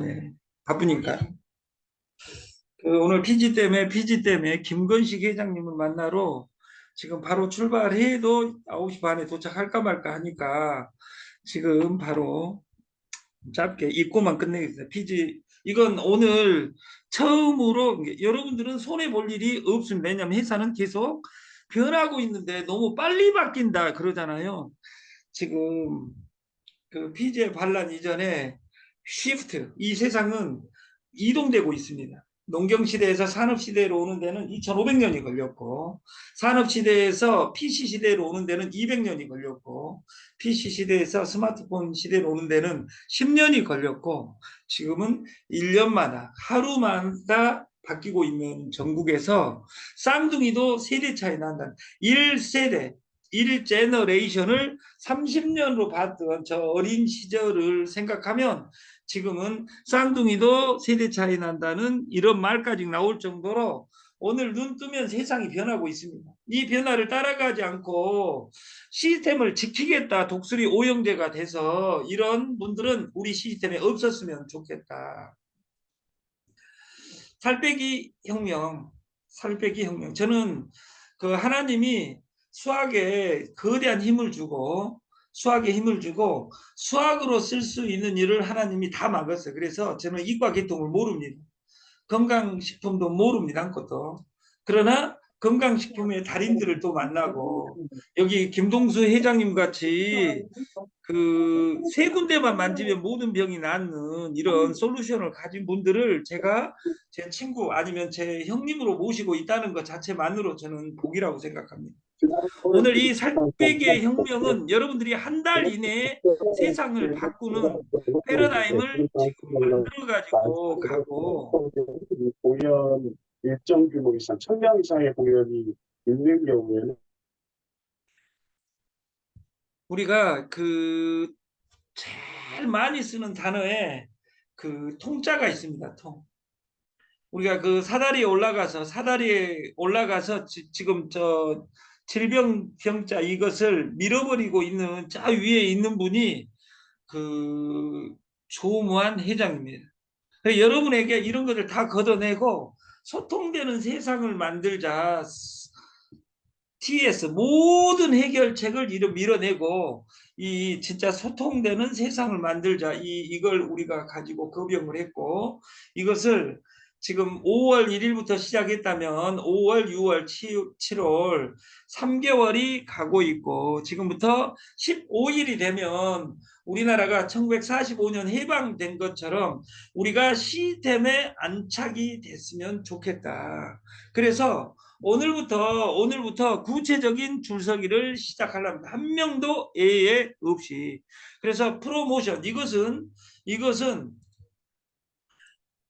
예. 바쁘니까. 오늘 PG 때문에 김건식 회장님을 만나러 지금 바로 출발해도 9시 반에 도착할까 말까 하니까 지금 바로 짧게 입고만 끝내겠습니다. 이건 오늘 처음으로 여러분들은 손해 볼 일이 없습니다. 왜냐하면 회사는 계속 변하고 있는데 너무 빨리 바뀐다 그러잖아요. 지금 그 피지의 반란 이전에 이 세상은 이동되고 있습니다. 농경시대에서 산업시대로 오는 데는 2500년이 걸렸고, 산업시대에서 PC시대로 오는 데는 200년이 걸렸고, PC시대에서 스마트폰 시대로 오는 데는 10년이 걸렸고, 지금은 1년마다, 하루마다 바뀌고 있는 전국에서 쌍둥이도 세대 차이 난다. 1세대, 1제너레이션을 30년으로 봤던 저 어린 시절을 생각하면 지금은 쌍둥이도 세대 차이 난다는 이런 말까지 나올 정도로 오늘 눈 뜨면 세상이 변하고 있습니다. 이 변화를 따라가지 않고 시스템을 지키겠다 독수리 오형제가 돼서 이런 분들은 우리 시스템에 없었으면 좋겠다. 살 빼기 혁명. 저는 그 하나님이 수학에 힘을 주고 수학으로 쓸 수 있는 일을 하나님이 다 막았어요. 그래서 저는 이과 계통을 모릅니다. 건강식품도 모릅니다. 아무것도. 그러나 건강식품의 달인들을 또 만나고 여기 김동수 회장님 같이 그 세 군데만 만지면 모든 병이 낫는 이런 솔루션을 가진 분들을 제가 제 친구 아니면 제 형님으로 모시고 있다는 것 자체만으로 저는 복이라고 생각합니다. 오늘 이 살빼기의 혁명은 여러분들이 한 달 이내에 세상을 바꾸는 패러다임을 지금 만들어 가지고 가고 공연 일정 규모 이상, 1000명 이상의 공연이 있는 경우에는 우리가 그 제일 많이 쓰는 단어에 그 통자가 있습니다. 우리가 그 사다리에 올라가서 지금 저 질병경자 이것을 밀어버리고 있는 저 위에 있는 분이 그 조무한 회장입니다. 여러분에게 이런 것을 다 걷어내고 소통되는 세상을 만들자. TS 모든 해결책을 밀어내고 이 진짜 소통되는 세상을 만들자. 이걸 우리가 가지고 거병을 했고 이것을 지금 5월 1일부터 시작했다면 5월, 6월, 7월 3개월이 가고 있고 지금부터 15일이 되면 우리나라가 1945년 해방된 것처럼 우리가 시스템에 안착이 됐으면 좋겠다. 그래서 오늘부터 구체적인 줄서기를 시작하려면 한 명도 예외 없이. 그래서 프로모션 이것은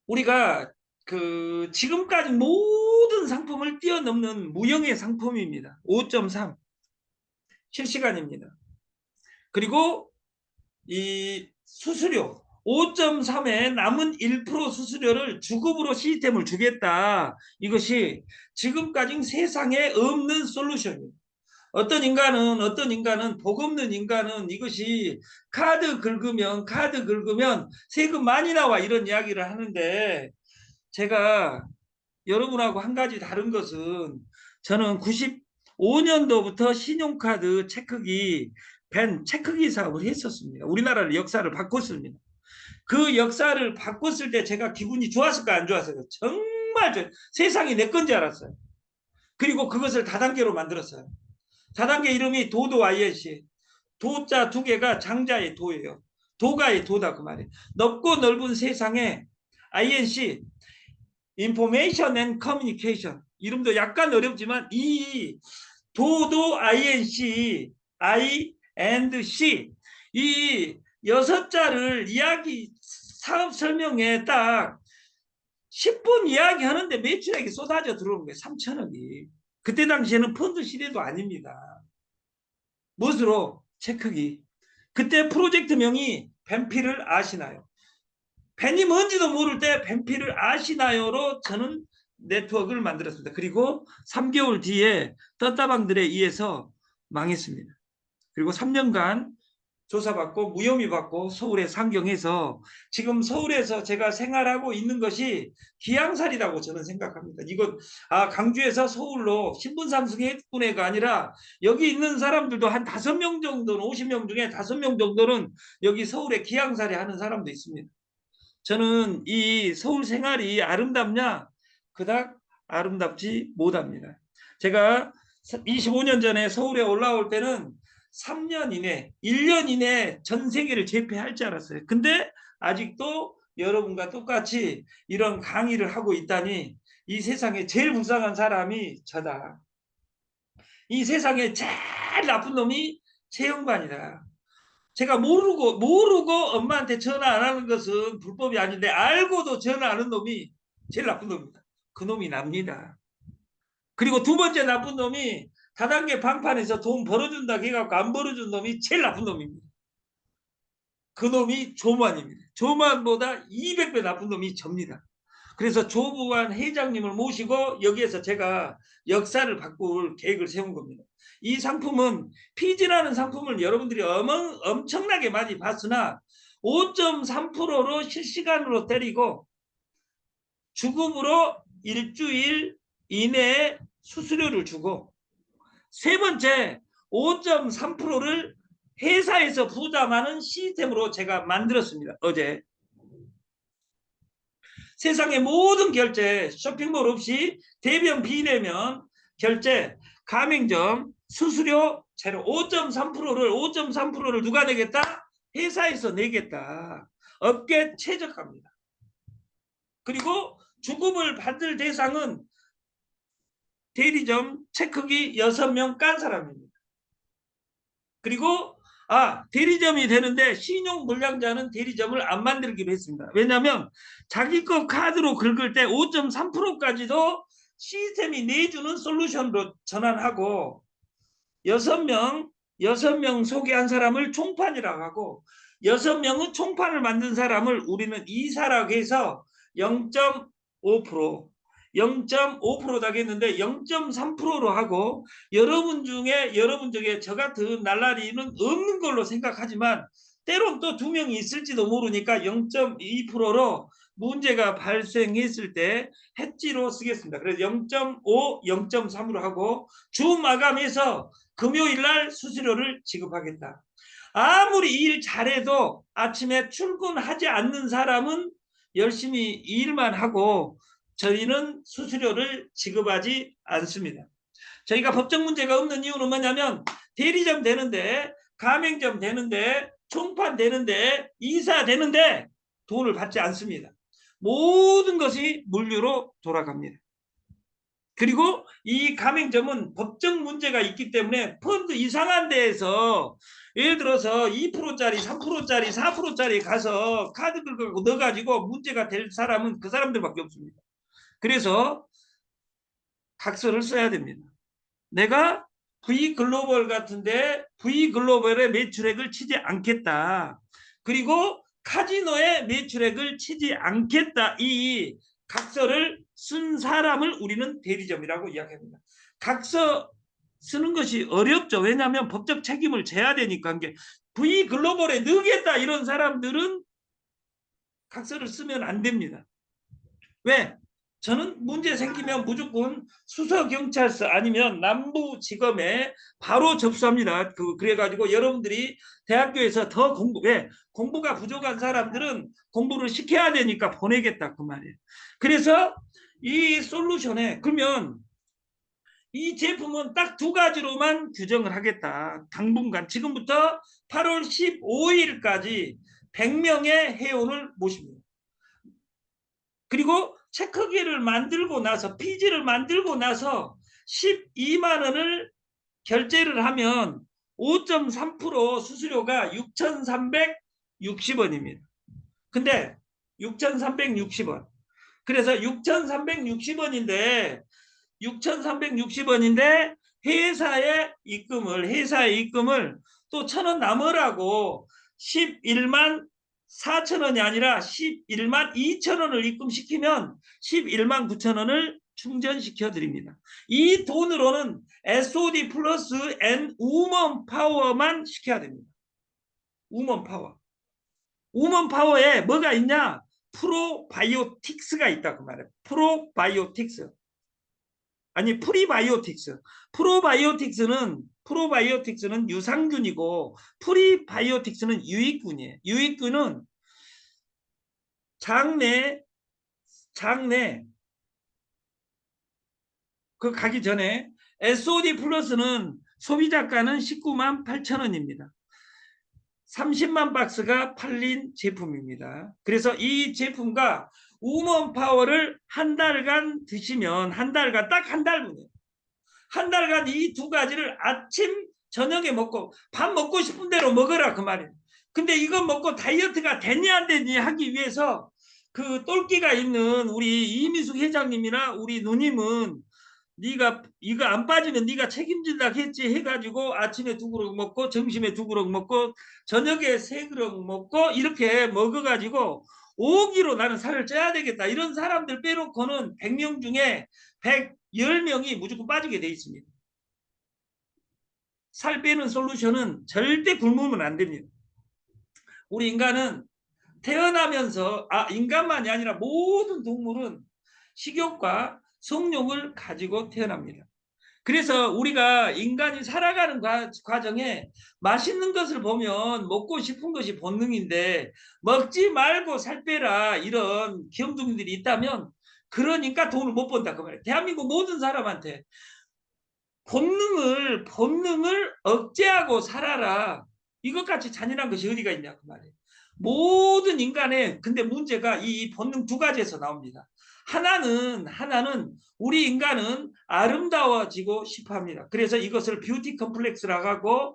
우리가 그 지금까지 모든 상품을 뛰어넘는 무형의 상품입니다. 5.3 실시간입니다. 그리고 이 수수료 5.3에 남은 1% 수수료를 주급으로 시스템을 주겠다. 이것이 지금까지 세상에 없는 솔루션입니다. 어떤 인간은 복 없는 인간은 이것이 카드 긁으면 세금 많이 나와 이런 이야기를 하는데 제가 여러분하고 한 가지 다른 것은 저는 95년도부터 신용카드 체크기 사업을 했었습니다. 우리나라를 역사를 바꿨습니다. 그 역사를 바꿨을 때 제가 기분이 좋았을까 안 좋았을까? 정말 세상이 내 건지 알았어요. 그리고 그것을 다단계로 만들었어요. 다단계 이름이 도도 INC. 도자 두 개가 장자의 도예요. 도가의 도다 그 말이에요. 넓고 넓은 세상에 INC Information and Communication 이름도 약간 어렵지만 이 도도 INC I and C 이 6자를 사업 설명에 딱 10분 이야기하는데 매출액이 쏟아져 들어오는 거예요. 3천억이. 그때 당시에는 펀드 시대도 아닙니다. 무엇으로? 체크기. 그때 프로젝트명이 뱀피를 아시나요? 뱀이 뭔지도 모를 때 뱀피를 아시나요로 저는 네트워크를 만들었습니다. 그리고 3개월 뒤에 떴다방들에 의해서 망했습니다. 그리고 3년간 조사받고 무혐의 받고 서울에 상경해서 지금 서울에서 제가 생활하고 있는 것이 기양살이라고 저는 생각합니다. 이건 강주에서 서울로 신분 상승했군애가 아니라 여기 있는 사람들도 한 5명 정도는 50명 중에 5명 정도는 여기 서울에 기양살이 하는 사람도 있습니다. 저는 이 서울 생활이 아름답냐? 그닥 아름답지 못합니다. 제가 25년 전에 서울에 올라올 때는 3년 이내, 1년 이내 전 세계를 제패할 줄 알았어요. 근데 아직도 여러분과 똑같이 이런 강의를 하고 있다니 이 세상에 제일 불쌍한 사람이 저다. 이 세상에 제일 나쁜 놈이 최영관이다. 제가 모르고 엄마한테 전화 안 하는 것은 불법이 아닌데 알고도 전화 안 하는 놈이 제일 나쁜 놈입니다. 그 놈이 납니다. 그리고 두 번째 나쁜 놈이 다단계 방판에서 돈 벌어준다 해갖고 안 벌어준 놈이 제일 나쁜 놈입니다. 그 놈이 조만입니다. 조만보다 200배 나쁜 놈이 접니다. 그래서 조부관 회장님을 모시고 여기에서 제가 역사를 바꿀 계획을 세운 겁니다. 이 상품은 피지라는 상품을 여러분들이 엄청나게 많이 봤으나 5.3%로 실시간으로 때리고 주급으로 일주일 이내에 수수료를 주고 세 번째 5.3%를 회사에서 부담하는 시스템으로 제가 만들었습니다. 어제. 세상의 모든 결제 쇼핑몰 없이 대면 비대면 결제 가맹점 수수료 제로 5.3%를 누가 내겠다? 회사에서 내겠다. 업계 최저가입니다. 그리고 주급을 받을 대상은 대리점 체크기 6명 깐 사람입니다. 그리고 대리점이 되는데 신용불량자는 대리점을 안 만들기로 했습니다. 왜냐하면 자기 거 카드로 긁을 때 5.3%까지도 시스템이 내주는 솔루션으로 전환하고 6명 소개한 사람을 총판이라고 하고 6명은 총판을 만든 사람을 우리는 이사라고 해서 0.5% 0.5%다 했는데 0.3%로 하고 여러분 중에 저 같은 날라리는 없는 걸로 생각하지만 때론 또 2명이 있을지도 모르니까 0.2%로 문제가 발생했을 때 해지로 쓰겠습니다. 그래서 0.5, 0.3으로 하고 주 마감해서 금요일 날 수수료를 지급하겠다. 아무리 일 잘해도 아침에 출근하지 않는 사람은 열심히 일만 하고 저희는 수수료를 지급하지 않습니다. 저희가 법적 문제가 없는 이유는 뭐냐면 대리점 되는데 가맹점 되는데 총판 되는데 이사 되는데 돈을 받지 않습니다. 모든 것이 물류로 돌아갑니다. 그리고 이 가맹점은 법적 문제가 있기 때문에 펀드 이상한 데에서 예를 들어서 2%짜리 3%짜리 4%짜리 가서 카드 긁고 넣어가지고 문제가 될 사람은 그 사람들밖에 없습니다. 그래서 각서를 써야 됩니다. 내가 V글로벌 같은데 V글로벌의 매출액을 치지 않겠다. 그리고 카지노의 매출액을 치지 않겠다. 이 각서를 쓴 사람을 우리는 대리점이라고 이야기합니다. 각서 쓰는 것이 어렵죠. 왜냐하면 법적 책임을 져야 되니까. V글로벌에 넣겠다 이런 사람들은 각서를 쓰면 안 됩니다. 왜? 저는 문제 생기면 무조건 수서경찰서 아니면 남부지검에 바로 접수합니다. 그래가지고 여러분들이 대학교에서 더 공부가 부족한 사람들은 공부를 시켜야 되니까 보내겠다 그 말이에요. 그래서 이 솔루션에 그러면 이 제품은 딱 2가지로만 규정을 하겠다. 당분간 지금부터 8월 15일까지 100명의 회원을 모십니다. 그리고 체크기를 만들고 나서 피지를 만들고 나서 12만 원을 결제를 하면 5.3% 수수료가 6,360원입니다. 근데 6,360원. 그래서 6,360원인데 회사의 입금을 또 1,000원 남으라고 11만 4,000원이 아니라 11만 2천원을 입금시키면 11만 9천원을 충전시켜 드립니다. 이 돈으로는 SOD 플러스 N 우먼 파워만 시켜야 됩니다. 우먼 파워. 우먼 파워에 뭐가 있냐? 프로바이오틱스가 있다 그 말이에요. 프로바이오틱스. 아니 프리바이오틱스. 프로바이오틱스는 유산균이고 프리바이오틱스는 유익균이에요. 유익균은 장내 그 가기 전에 SOD 플러스는 소비자가는 19만 8천 원입니다. 30만 박스가 팔린 제품입니다. 그래서 이 제품과 우먼 파워를 한 달간 드시면 딱 한 달분이에요. 한 달간 이 두 가지를 아침 저녁에 먹고 밥 먹고 싶은 대로 먹어라 그 말이에요. 근데 이거 먹고 다이어트가 되냐 안 되냐 하기 위해서 그 똘끼가 있는 우리 이미숙 회장님이나 우리 누님은 네가 이거 안 빠지면 네가 책임진다 했지 해가지고 아침에 2그릇 먹고 점심에 2그릇 먹고 저녁에 3그릇 먹고 이렇게 먹어가지고 5kg 나는 살을 쪄야 되겠다 이런 사람들 빼놓고는 100명 중에 110명이 무조건 빠지게 돼 있습니다. 살 빼는 솔루션은 절대 굶으면 안 됩니다. 우리 인간은 태어나면서 인간만이 아니라 모든 동물은 식욕과 성욕을 가지고 태어납니다. 그래서 우리가 인간이 살아가는 과정에 맛있는 것을 보면 먹고 싶은 것이 본능인데 먹지 말고 살 빼라 이런 귀염둥이들이 있다면 그러니까 돈을 못 번다 그 말이에요. 대한민국 모든 사람한테 본능을 억제하고 살아라. 이것같이 잔인한 것이 어디가 있냐 그 말이에요. 모든 인간의 근데 문제가 이 본능 두 가지에서 나옵니다. 하나는 우리 인간은 아름다워지고 싶어 합니다. 그래서 이것을 뷰티 컴플렉스라고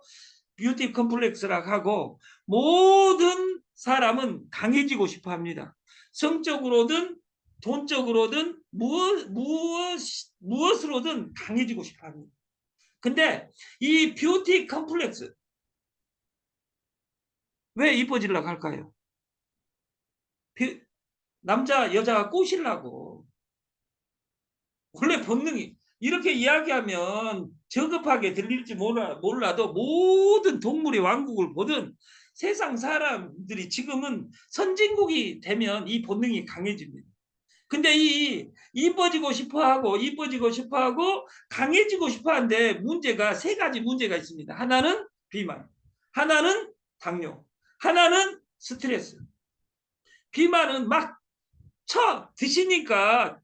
하고 모든 사람은 강해지고 싶어 합니다. 성적으로든 돈적으로든 무엇으로든 강해지고 싶어 합니다. 근데 이 뷰티 컴플렉스 왜 이뻐지려고 할까요? 남자 여자가 꼬시려고. 원래 본능이 이렇게 이야기하면 저급하게 들릴지 몰라도 모든 동물의 왕국을 보든 세상 사람들이 지금은 선진국이 되면 이 본능이 강해집니다. 근데 이 이뻐지고 싶어하고 강해지고 싶어하는데 문제가 3가지 문제가 있습니다. 하나는 비만, 하나는 당뇨, 하나는 스트레스. 비만은 막 드시니까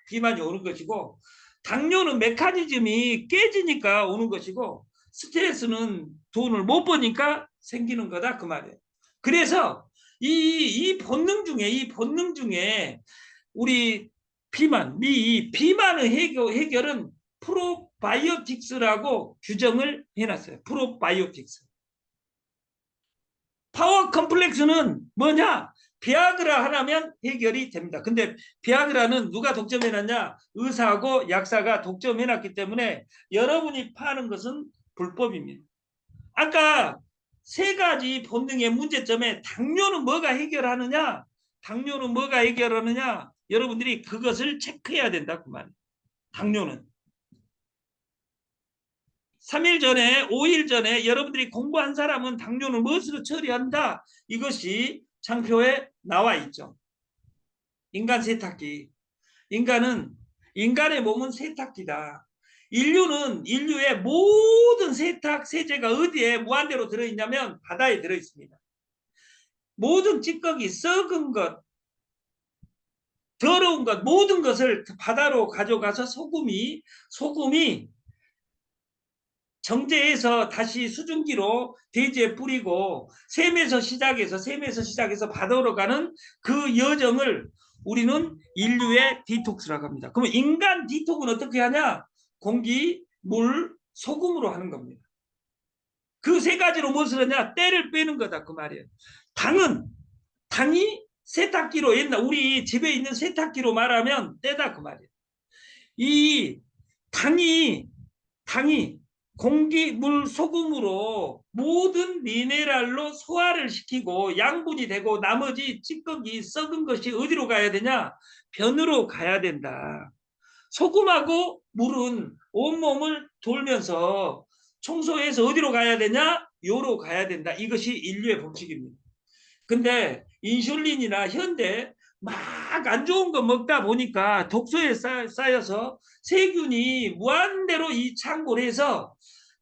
비만이 오는 것이고 당뇨는 메커니즘이 깨지니까 오는 것이고 스트레스는 돈을 못 버니까 생기는 거다 그 말이에요. 그래서 이 본능 중에 우리 비만의 해결은 프로바이오틱스라고 규정을 해놨어요. 프로바이오틱스. 파워 컴플렉스는 뭐냐? 비아그라 하나면 해결이 됩니다. 근데 비아그라는 누가 독점해놨냐? 의사하고 약사가 독점해놨기 때문에 여러분이 파는 것은 불법입니다. 아까 3가지 본능의 문제점에 당뇨는 뭐가 해결하느냐? 여러분들이 그것을 체크해야 된다 그 말이에요. 당뇨는 3일 전에 5일 전에 여러분들이 공부한 사람은 당뇨는 무엇으로 처리한다. 이것이 장표에 나와 있죠. 인간 세탁기. 인간의 몸은 세탁기다. 인류의 모든 세탁 세제가 어디에 무한대로 들어있냐면 바다에 들어있습니다. 모든 찌꺼기, 썩은 것, 더러운 것, 모든 것을 바다로 가져가서 소금이 정제해서 다시 수증기로 대지에 뿌리고 샘에서 시작해서 바다로 가는 그 여정을 우리는 인류의 디톡스라고 합니다. 그러면 인간 디톡은 어떻게 하냐? 공기, 물, 소금으로 하는 겁니다. 그 3가지로 무엇을 하냐? 때를 빼는 거다 그 말이에요. 당이 세탁기로 옛날 우리 집에 있는 세탁기로 말하면 때다 그 말이에요. 이 당이 공기, 물, 소금으로 모든 미네랄로 소화를 시키고 양분이 되고 나머지 찌꺼기, 썩은 것이 어디로 가야 되냐? 변으로 가야 된다. 소금하고 물은 온몸을 돌면서 청소해서 어디로 가야 되냐? 요로 가야 된다. 이것이 인류의 법칙입니다. 근데 인슐린이나 현대 막 안 좋은 거 먹다 보니까 독소에 쌓여서 세균이 무한대로 이 창고를 해서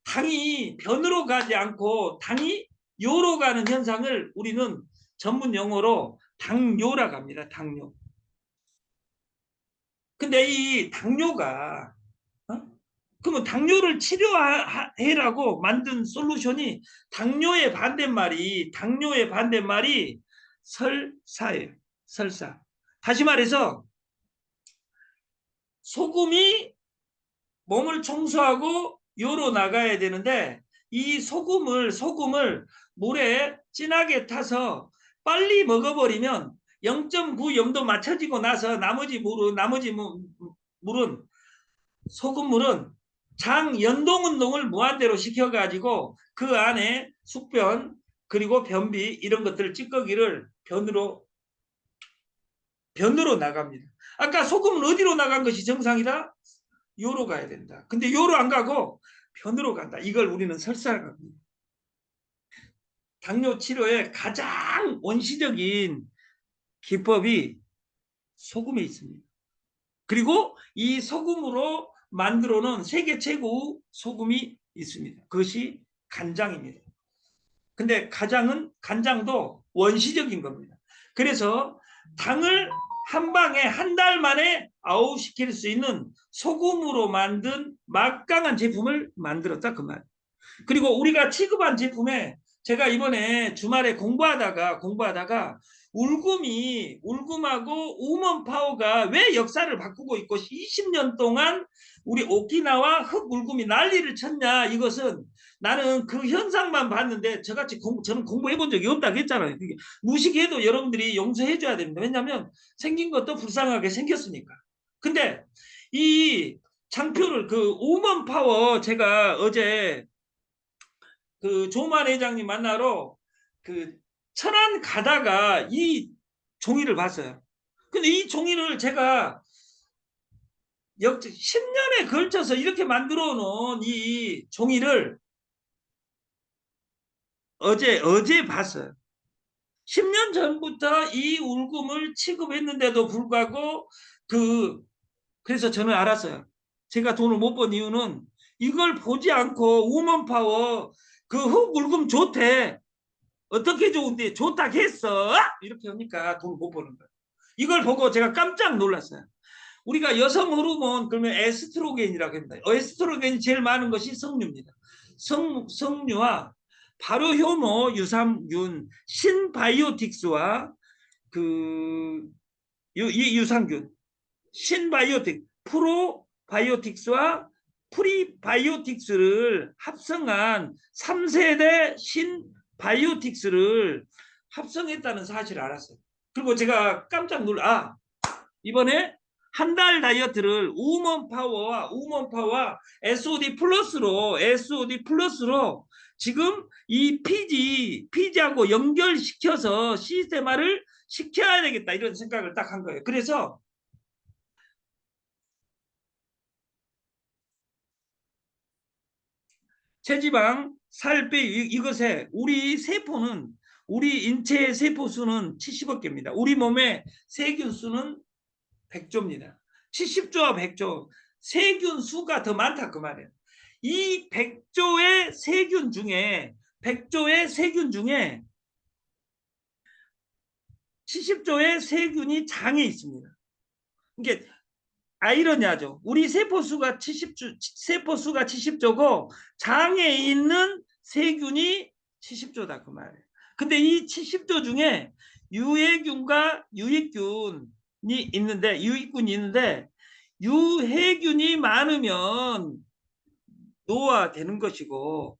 당이 변으로 가지 않고 당이 요로 가는 현상을 우리는 전문 용어로 당뇨라고 합니다. 당뇨. 근데 이 당뇨가 그러면 당뇨를 치료해라고 만든 솔루션이 당뇨의 반대말이 설사예요. 설사. 다시 말해서 소금이 몸을 청소하고 요로 나가야 되는데 이 소금을 물에 진하게 타서 빨리 먹어버리면 0.9 염도 맞춰지고 나서 나머지 물은 소금물은 장 연동 운동을 무한대로 시켜가지고 그 안에 숙변 그리고 변비 이런 것들 찌꺼기를 변으로 나갑니다. 아까 소금은 어디로 나간 것이 정상이다? 요로 가야 된다. 근데 요로 안 가고 변으로 간다. 이걸 우리는 설사라고 합니다. 당뇨 치료의 가장 원시적인 기법이 소금에 있습니다. 그리고 이 소금으로 만들어 놓은 세계 최고 소금이 있습니다. 그것이 간장입니다. 근데 간장도 원시적인 겁니다. 그래서 당을 한 방에 한 달 만에 아웃시킬 수 있는 소금으로 만든 막강한 제품을 만들었다 그 말. 그리고 우리가 취급한 제품에 제가 이번에 주말에 공부하다가 울금하고 우먼파워가 왜 역사를 바꾸고 있고 20년 동안 우리 오키나와 흑울금이 난리를 쳤냐. 이것은 나는 그 현상만 봤는데 저는 공부해 본 적이 없다고 했잖아요. 무식해도 여러분들이 용서해 줘야 됩니다. 왜냐하면 생긴 것도 불쌍하게 생겼으니까. 근데 이 장표를 그 우먼파워 제가 어제 그 조만 회장님 만나러 그 천안 가다가 이 종이를 봤어요. 근데 이 종이를 제가 10년에 걸쳐서 이렇게 만들어 놓은 이 종이를 어제 봤어요. 10년 전부터 이 울금을 취급했는데도 불구하고 그래서 저는 알았어요. 제가 돈을 못 번 이유는 이걸 보지 않고 우먼파워 그 흑울금 좋대. 어떻게 좋은데 좋다 했어. 이렇게 하니까 돈을 못 버는 거예요. 이걸 보고 제가 깜짝 놀랐어요. 우리가 여성 호르몬 그러면 에스트로겐이라고 합니다. 에스트로겐이 제일 많은 것이 성류입니다. 성류와 발효효모 유산균 신바이오틱스와 이 유산균 프로바이오틱스와 프리바이오틱스를 합성한 3세대 신바이오틱스를 합성했다는 사실을 알았어요. 그리고 제가 깜짝 놀라 이번에 한 달 다이어트를 우먼파워와 SOD 플러스로 지금 이 피지하고 연결시켜서 시스템화를 시켜야 되겠다 이런 생각을 딱 한 거예요. 그래서 체지방, 살 빼기 이것에 우리 인체의 세포 수는 70억 개입니다. 우리 몸의 세균 수는 100조입니다. 70조와 100조. 세균 수가 더 많다 그 말이에요. 이 100조의 세균 중에 70조의 세균이 장에 있습니다. 이게 아이러니하죠. 우리 세포수가 70조고 장에 있는 세균이 70조다 그 말이에요. 근데 이 70조 중에 유해균과 유익균이 있는데 유해균이 많으면 노화되는 것이고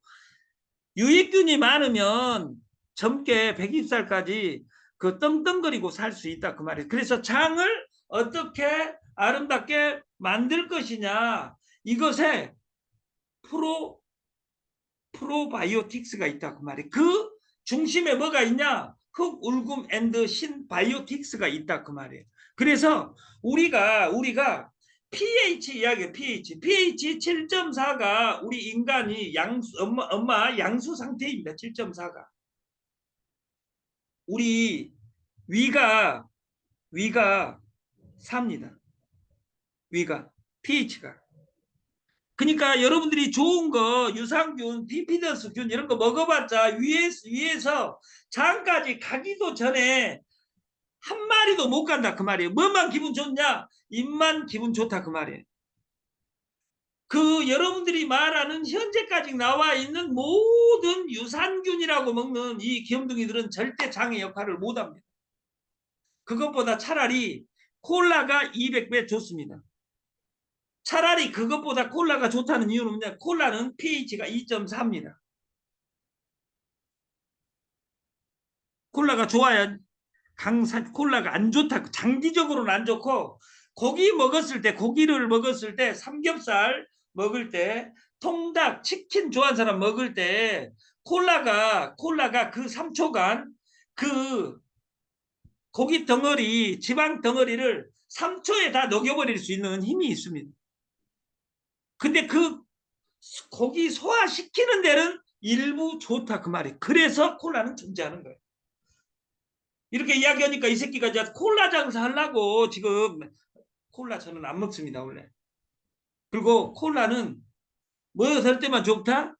유익균이 많으면 젊게 120살까지 그 떵떵거리고 살 수 있다 그 말이에요. 그래서 장을 어떻게 아름답게 만들 것이냐 이것에 프로바이오틱스가 있다 그 말이에요. 그 중심에 뭐가 있냐? 흑울금 앤드 신바이오틱스가 있다 그 말이에요. 그래서 우리가 pH 이야기예요. pH 7.4가 우리 인간이 엄마 양수 상태입니다. 7.4가. 우리 위가 4입니다. 위가 pH가. 그러니까 여러분들이 좋은 거 유산균, 비피더스균 이런 거 먹어봤자 위에서 장까지 가기도 전에 한 마리도 못 간다 그 말이에요. 뭐만 기분 좋냐? 입만 기분 좋다 그 말이에요. 그 여러분들이 말하는 현재까지 나와 있는 모든 유산균이라고 먹는 이 귀염둥이들은 절대 장의 역할을 못합니다. 그것보다 차라리 콜라가 200배 좋습니다. 차라리 그것보다 콜라가 좋다는 이유는 뭐냐? 콜라는 pH가 2.4입니다. 콜라가 좋아야 콜라가 안 좋다. 장기적으로는 안 좋고 고기를 먹었을 때 삼겹살 먹을 때 통닭, 치킨 좋아하는 사람 먹을 때 콜라가 그 3초간 그 고기 덩어리, 지방 덩어리를 3초에 다 녹여버릴 수 있는 힘이 있습니다. 근데 그 고기 소화시키는 데는 일부 좋다 그 말이. 그래서 콜라는 존재하는 거예요. 이렇게 이야기하니까 이 새끼가 이제 콜라 장사 하려고 지금 콜라 저는 안 먹습니다 원래. 그리고 콜라는 뭐 될 때만 좋다?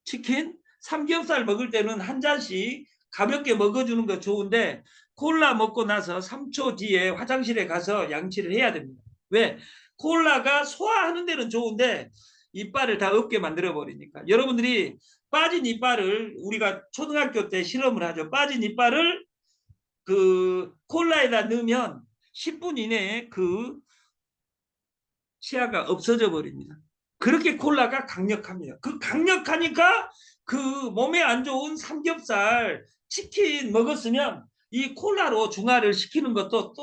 치킨, 삼겹살 먹을 때는 한 잔씩 가볍게 먹어주는 거 좋은데 콜라 먹고 나서 3초 뒤에 화장실에 가서 양치를 해야 됩니다. 왜? 콜라가 소화하는 데는 좋은데 이빨을 다 없게 만들어 버리니까. 여러분들이 빠진 이빨을 우리가 초등학교 때 실험을 하죠. 빠진 이빨을 그 콜라에다 넣으면 10분 이내에 그 치아가 없어져 버립니다. 그렇게 콜라가 강력합니다. 그 강력하니까 그 몸에 안 좋은 삼겹살, 치킨 먹었으면 이 콜라로 중화를 시키는 것도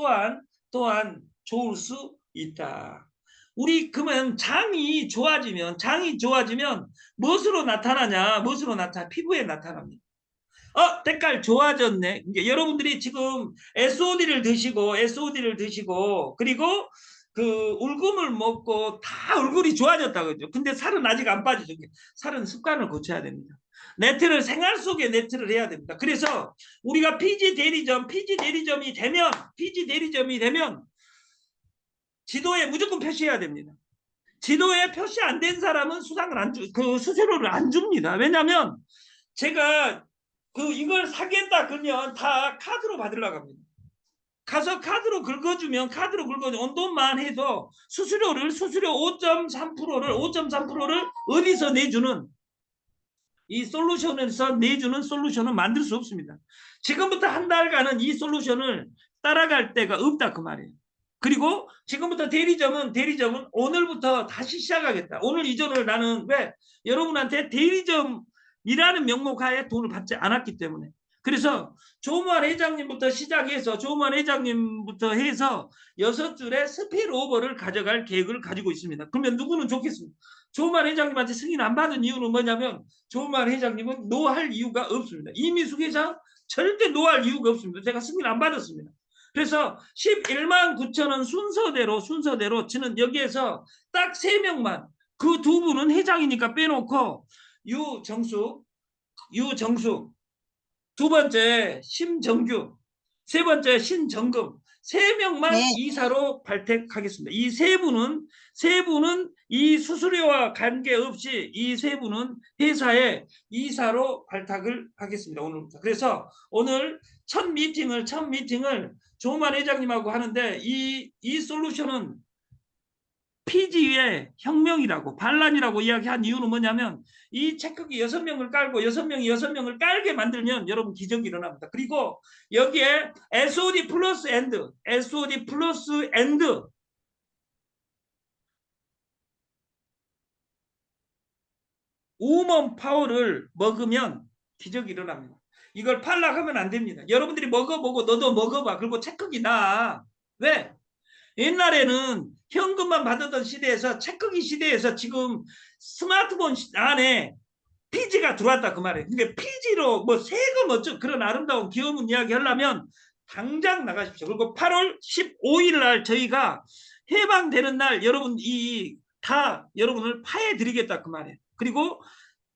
또한 좋을 수 있다. 우리 그러면 장이 좋아지면 무엇으로 나타나냐? 무엇으로 나타나? 피부에 나타납니다. 때깔 좋아졌네. 이제 여러분들이 지금 SOD를 드시고 그리고 그 울금을 먹고 다 얼굴이 좋아졌다 그죠. 근데 살은 아직 안 빠지죠. 살은 습관을 고쳐야 됩니다. 생활 속에 네트를 해야 됩니다. 그래서 우리가 피지 대리점이 되면 지도에 무조건 표시해야 됩니다. 지도에 표시 안 된 사람은 수수료를 안 줍니다. 왜냐하면 제가 이걸 사겠다 그러면 다 카드로 받으려고 합니다. 가서 카드로 긁어주면 온 돈만 해도 수수료 5.3%를 어디서 내주는 이 솔루션에서 내주는 솔루션은 만들 수 없습니다. 지금부터 한 달간은 이 솔루션을 따라갈 데가 없다 그 말이에요. 그리고 지금부터 대리점은 오늘부터 다시 시작하겠다. 오늘 이전을 나는 왜? 여러분한테 대리점이라는 명목 하에 돈을 받지 않았기 때문에. 그래서 조만 회장님부터 해서 6줄의 스피로버를 가져갈 계획을 가지고 있습니다. 그러면 누구는 좋겠습니까? 조만 회장님한테 승인 안 받은 이유는 뭐냐면 조만 회장님은 노할 이유가 없습니다. 이미숙 회장 절대 노할 이유가 없습니다. 제가 승인 안 받았습니다. 그래서 11만 9천 원 순서대로 저는 여기에서 딱 3명만 그 두 분은 회장이니까 빼놓고 유정숙 두 번째 심정규 세 번째 신정금 3명만 네. 이사로 발탁하겠습니다. 이 세 분은 이 수수료와 관계없이 이 세 분은 회사에 이사로 발탁을 하겠습니다. 오늘부터. 그래서 오늘 첫 미팅을 조만 회장님하고 하는데 이 솔루션은 피지의 혁명이라고 반란이라고 이야기한 이유는 뭐냐면 이 체크기 6명을 깔고 6명을 깔게 만들면 여러분 기적이 일어납니다. 그리고 여기에 SOD 플러스 엔드 우먼 파워를 먹으면 기적이 일어납니다. 이걸 팔락 하면 안 됩니다. 여러분들이 먹어보고 너도 먹어봐. 그리고 체크기 나. 왜? 옛날에는 현금만 받았던 시대에서 체크기 시대에서 지금 스마트폰 안에 피지가 들어왔다 그 말이에요. 그러니까 피지로 뭐 세금 어쩌고 그런 아름다운 귀여운 이야기 하려면 당장 나가십시오. 그리고 8월 15일 날 저희가 해방되는 날 여러분 다 여러분을 파해드리겠다 그 말이에요. 그리고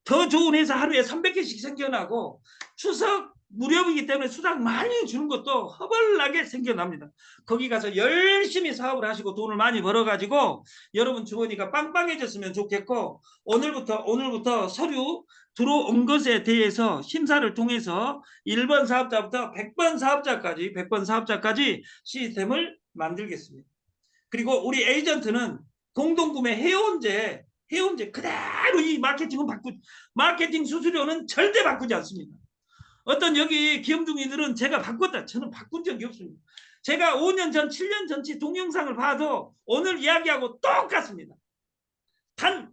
더 좋은 회사 하루에 300개씩 생겨나고 추석 무렵이기 때문에 수당 많이 주는 것도 허벌나게 생겨납니다. 거기 가서 열심히 사업을 하시고 돈을 많이 벌어가지고 여러분 주머니가 빵빵해졌으면 좋겠고, 오늘부터 서류 들어온 것에 대해서 심사를 통해서 1번 사업자부터 100번 사업자까지 시스템을 만들겠습니다. 그리고 우리 에이전트는 공동구매 해온제 그대로 이 마케팅 수수료는 절대 바꾸지 않습니다. 어떤 여기 기염둥이들은 제가 바꿨다. 저는 바꾼 적이 없습니다. 제가 5년 전, 7년 전치 동영상을 봐도 오늘 이야기하고 똑같습니다. 단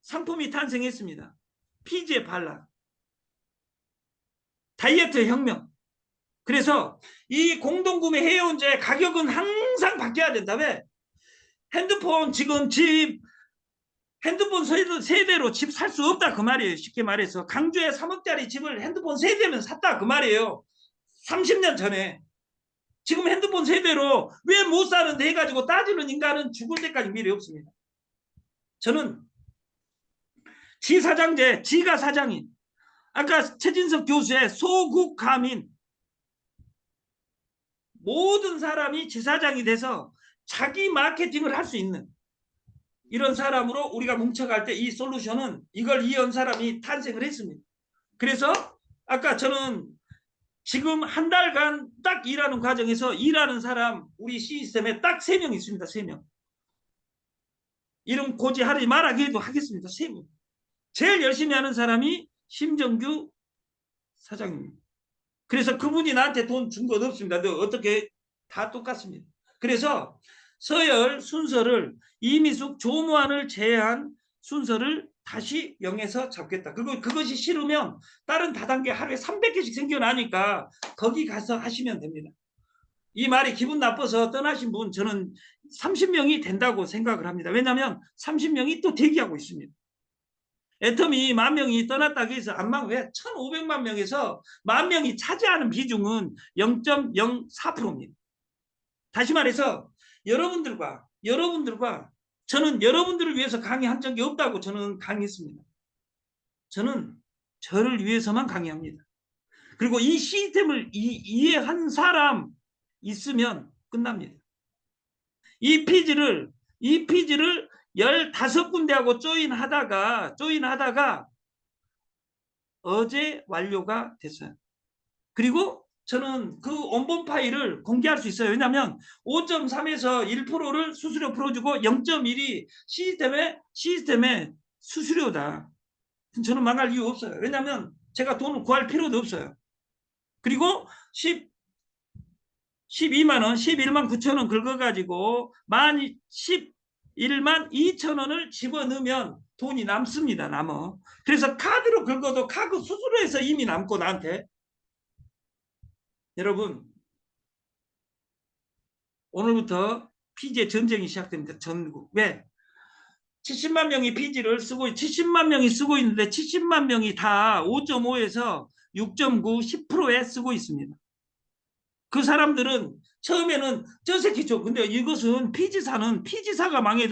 상품이 탄생했습니다. 피지의 발라 다이어트 혁명. 그래서 이 공동구매 해온제 가격은 항상 바뀌어야 된다. 왜? 핸드폰 지금 핸드폰 세대로 집 살 수 없다 그 말이에요. 쉽게 말해서 강주에 3억짜리 집을 핸드폰 세대면 샀다 그 말이에요. 30년 전에. 지금 핸드폰 세대로 왜 못 사는데 해가지고 따지는 인간은 죽을 때까지 미래 없습니다. 저는 지사장제, 지가 사장인, 아까 최진석 교수의 소국가민, 모든 사람이 지사장이 돼서 자기 마케팅을 할 수 있는 이런 사람으로 우리가 뭉쳐갈 때 이 솔루션은 이걸 이해한 사람이 탄생을 했습니다. 그래서 아까 저는 지금 한 달간 딱 일하는 과정에서 일하는 사람 우리 시스템에 딱 3명 있습니다. 3명. 이름 고지하지 말하게 해도 하겠습니다. 3명. 제일 열심히 하는 사람이 심정규 사장입니다. 그래서 그분이 나한테 돈 준 것 없습니다. 어떻게 다 똑같습니다. 그래서 서열 순서를 이미숙 조무환을 제외한 순서를 다시 0에서 잡겠다. 그리고 그것이 싫으면 다른 다단계 하루에 300개씩 생겨나니까 거기 가서 하시면 됩니다. 이 말이 기분 나빠서 떠나신 분 저는 30명이 된다고 생각을 합니다. 왜냐하면 30명이 또 대기하고 있습니다. 애텀이 10,000명이 떠났다고 해서 안망 왜 1,500만 명에서 10,000명이 차지하는 비중은 0.04%입니다. 다시 말해서 여러분들과 저는 여러분들을 위해서 강의한 적이 없다고 저는 강의했습니다. 저는 저를 위해서만 강의합니다. 그리고 이 시스템을 이해한 사람 있으면 끝납니다. 이 피지를 15군데하고 조인하다가 어제 완료가 됐어요. 그리고 저는 그 원본 파일을 공개할 수 있어요. 왜냐하면 5.3에서 1%를 수수료 풀어주고 0.1이 시스템의 수수료다. 저는 망할 이유 없어요. 왜냐하면 제가 돈을 구할 필요도 없어요. 그리고 12만 원, 11만 9천 원 긁어가지고 11만 2천 원을 집어넣으면 돈이 남습니다. 남어. 그래서 카드로 긁어도 카드 수수료에서 이미 남고 나한테. 여러분 오늘부터 피지의 전쟁이 시작됩니다. 전국. 왜? 70만 명이 피지를 쓰고 70만 명이 쓰고 있는데 70만 명이 다 5.5에서 6.9, 10%에 쓰고 있습니다. 그 사람들은 처음에는 저 새끼 줘. 근데 이것은 피지사가 망해도